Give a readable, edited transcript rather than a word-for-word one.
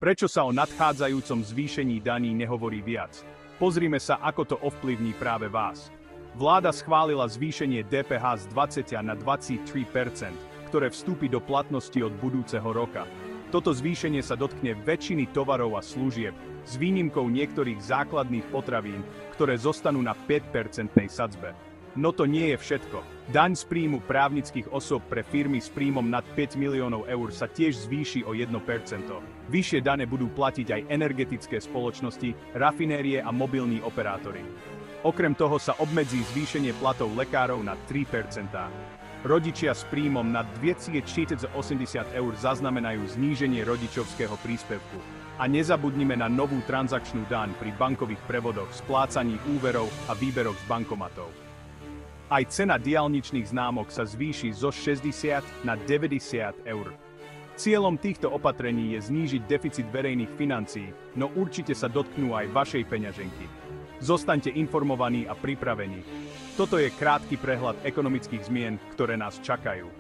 Prečo sa o nadchádzajúcom zvýšení daní nehovorí viac? Pozrime sa, ako to ovplyvní práve vás. Vláda schválila zvýšenie DPH z 20 na 23%, ktoré vstúpi do platnosti od budúceho roka. Toto zvýšenie sa dotkne väčšiny tovarov a služieb, s výnimkou niektorých základných potravín, ktoré zostanú na 5% sadzbe. No to nie je všetko. Daň z príjmu právnických osôb pre firmy s príjmom nad 5 miliónov eur sa tiež zvýši o 1%. Vyššie dane budú platiť aj energetické spoločnosti, rafinérie a mobilní operátori. Okrem toho sa obmedzí zvýšenie platov lekárov na 3%. Rodičia s príjmom nad 280 eur zaznamenajú zníženie rodičovského príspevku. A nezabudnime na novú transakčnú daň pri bankových prevodoch, splácaní úverov a výberoch z bankomatov. Aj cena diaľničných známok sa zvýši zo 60 na 90 eur. Cieľom týchto opatrení je znížiť deficit verejných financií, no určite sa dotknú aj vašej peňaženky. Zostaňte informovaní a pripravení. Toto je krátky prehľad ekonomických zmien, ktoré nás čakajú.